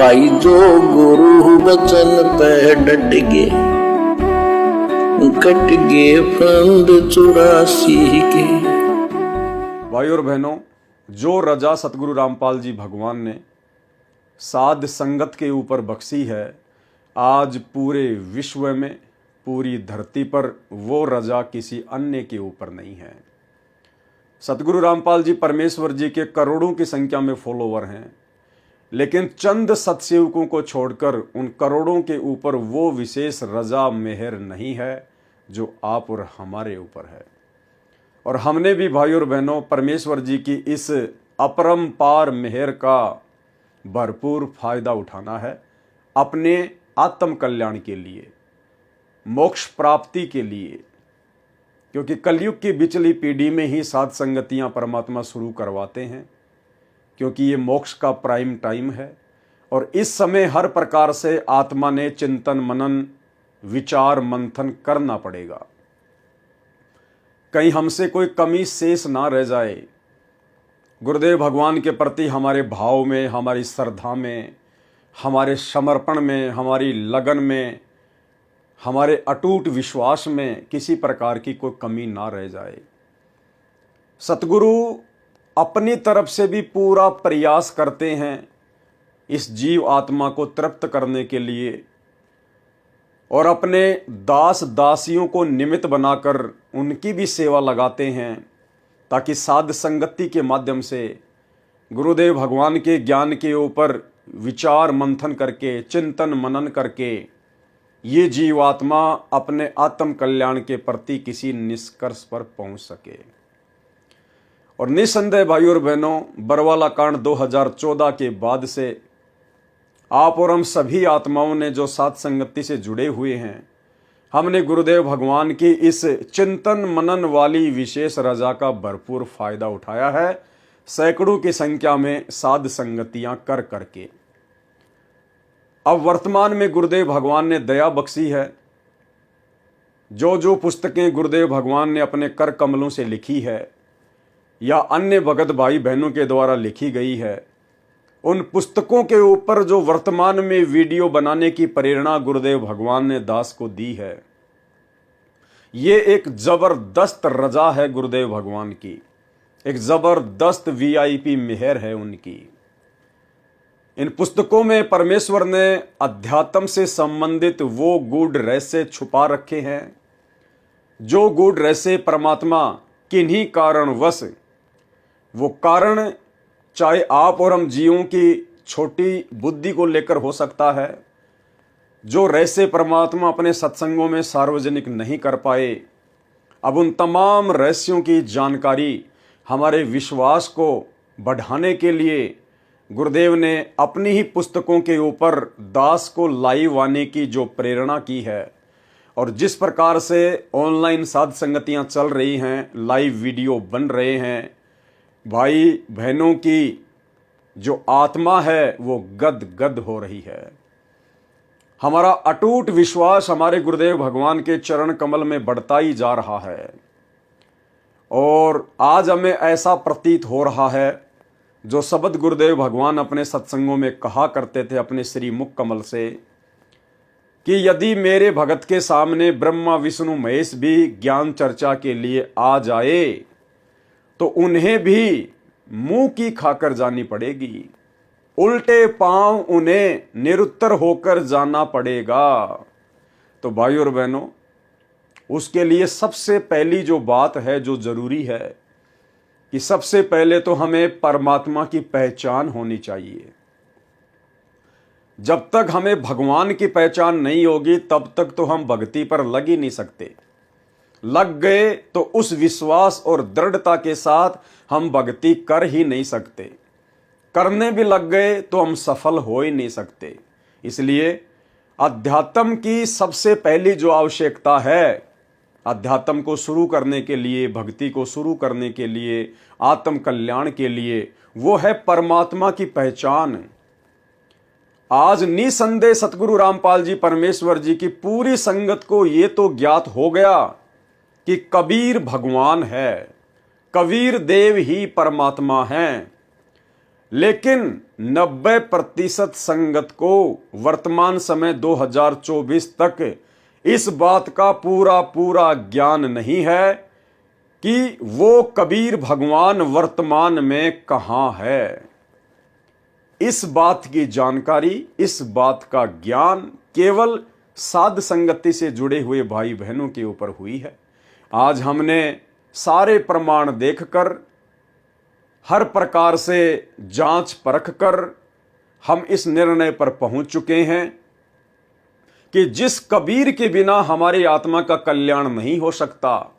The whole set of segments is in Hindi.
भाई जो गुरु बचन पे डट गे, कट गे फंद 84 के। भाई और बहनों, जो रजा सतगुरु रामपाल जी भगवान ने साध संगत के ऊपर बख्शी है, आज पूरे विश्व में, पूरी धरती पर वो रजा किसी अन्य के ऊपर नहीं है। सतगुरु रामपाल जी परमेश्वर जी के करोड़ों की संख्या में फॉलोवर हैं, लेकिन चंद सत्सेवकों को छोड़कर उन करोड़ों के ऊपर वो विशेष रजा मेहर नहीं है जो आप और हमारे ऊपर है। और हमने भी भाई और बहनों परमेश्वर जी की इस अपरंपार मेहर का भरपूर फायदा उठाना है अपने आत्म कल्याण के लिए, मोक्ष प्राप्ति के लिए, क्योंकि कलयुग की बिचली पीढ़ी में ही साध संगतियां परमात्मा शुरू करवाते हैं, क्योंकि ये मोक्ष का प्राइम टाइम है। और इस समय हर प्रकार से आत्मा ने चिंतन मनन विचार मंथन करना पड़ेगा, कहीं हमसे कोई कमी शेष ना रह जाए। गुरुदेव भगवान के प्रति हमारे भाव में, हमारी श्रद्धा में, हमारे समर्पण में, हमारी लगन में, हमारे अटूट विश्वास में किसी प्रकार की कोई कमी ना रह जाए। सतगुरु अपनी तरफ से भी पूरा प्रयास करते हैं इस जीव आत्मा को तृप्त करने के लिए, और अपने दास दासियों को निमित्त बनाकर उनकी भी सेवा लगाते हैं, ताकि साध संगति के माध्यम से गुरुदेव भगवान के ज्ञान के ऊपर विचार मंथन करके, चिंतन मनन करके ये जीवात्मा अपने आत्म कल्याण के प्रति किसी निष्कर्ष पर पहुंच सके। और निसंदेह भाई और बहनों, बरवाला कांड 2014 के बाद से आप और हम सभी आत्माओं ने जो साध संगति से जुड़े हुए हैं, हमने गुरुदेव भगवान की इस चिंतन मनन वाली विशेष रजा का भरपूर फायदा उठाया है, सैकड़ों की संख्या में साध संगतियां कर करके। अब वर्तमान में गुरुदेव भगवान ने दया बख्शी है, जो जो पुस्तकें गुरुदेव भगवान ने अपने कर कमलों से लिखी है या अन्य भगत भाई बहनों के द्वारा लिखी गई है, उन पुस्तकों के ऊपर जो वर्तमान में वीडियो बनाने की प्रेरणा गुरुदेव भगवान ने दास को दी है, ये एक जबरदस्त रजा है गुरुदेव भगवान की, एक जबरदस्त वीआईपी मेहर है उनकी। इन पुस्तकों में परमेश्वर ने अध्यात्म से संबंधित वो गूढ़ रहस्य छुपा रखे हैं, जो गूढ़ रहस्य परमात्मा किन्हीं कारणवश, वो कारण चाहे आप और हम जीवों की छोटी बुद्धि को लेकर हो सकता है, जो रहस्य परमात्मा अपने सत्संगों में सार्वजनिक नहीं कर पाए, अब उन तमाम रहस्यों की जानकारी हमारे विश्वास को बढ़ाने के लिए गुरुदेव ने अपनी ही पुस्तकों के ऊपर दास को लाइव आने की जो प्रेरणा की है, और जिस प्रकार से ऑनलाइन साध संगतियां चल रही हैं, लाइव वीडियो बन रहे हैं, भाई बहनों की जो आत्मा है वो गद गद हो रही है। हमारा अटूट विश्वास हमारे गुरुदेव भगवान के चरण कमल में बढ़ता ही जा रहा है, और आज हमें ऐसा प्रतीत हो रहा है, जो शब्द गुरुदेव भगवान अपने सत्संगों में कहा करते थे अपने श्री मुख कमल से, कि यदि मेरे भगत के सामने ब्रह्मा विष्णु महेश भी ज्ञान चर्चा के लिए आ जाए तो उन्हें भी मुंह की खाकर जानी पड़ेगी, उल्टे पांव उन्हें निरुत्तर होकर जाना पड़ेगा। तो भाई और बहनों, उसके लिए सबसे पहली जो बात है, जो जरूरी है, कि सबसे पहले तो हमें परमात्मा की पहचान होनी चाहिए। जब तक हमें भगवान की पहचान नहीं होगी, तब तक तो हम भक्ति पर लग ही नहीं सकते। लग गए तो उस विश्वास और दृढ़ता के साथ हम भक्ति कर ही नहीं सकते। करने भी लग गए तो हम सफल हो ही नहीं सकते। इसलिए अध्यात्म की सबसे पहली जो आवश्यकता है, अध्यात्म को शुरू करने के लिए, भक्ति को शुरू करने के लिए, आत्म कल्याण के लिए, वो है परमात्मा की पहचान। आज निसंदेह सतगुरु रामपाल जी परमेश्वर जी की पूरी संगत को ये तो ज्ञात हो गया कि कबीर भगवान है, कबीर देव ही परमात्मा हैं। लेकिन 90% संगत को वर्तमान समय 2024 तक इस बात का पूरा पूरा ज्ञान नहीं है कि वो कबीर भगवान वर्तमान में कहाँ है। इस बात की जानकारी, इस बात का ज्ञान केवल साध संगति से जुड़े हुए भाई बहनों के ऊपर हुई है। आज हमने सारे प्रमाण देखकर, हर प्रकार से जांच परख कर हम इस निर्णय पर पहुंच चुके हैं कि जिस कबीर के बिना हमारी आत्मा का कल्याण नहीं हो सकता,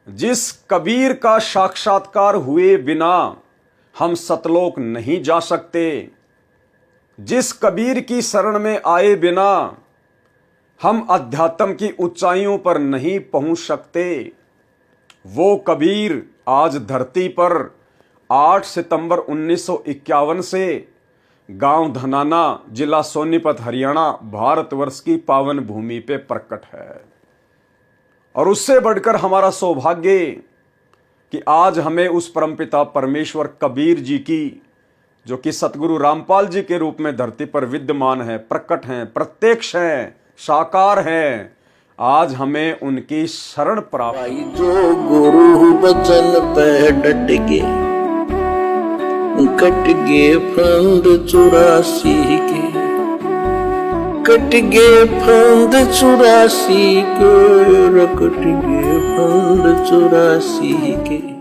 जिस कबीर का साक्षात्कार हुए बिना हम सतलोक नहीं जा सकते, जिस कबीर की शरण में आए बिना हम अध्यात्म की ऊंचाइयों पर नहीं पहुंच सकते, वो कबीर आज धरती पर 8 सितंबर 1951 से गांव धनाना, जिला सोनीपत, हरियाणा, भारतवर्ष की पावन भूमि पे प्रकट है। और उससे बढ़कर हमारा सौभाग्य कि आज हमें उस परमपिता परमेश्वर कबीर जी की, जो कि सतगुरु रामपाल जी के रूप में धरती पर विद्यमान है, प्रकट हैं, प्रत्यक्ष हैं, साकार हैं, आज हमें उनकी शरण प्राप्त। भाई जो गुरु बचन पे डट के कट गए फंद 84 के, कट गए फंद 84 के, कट गए फंद 84 के।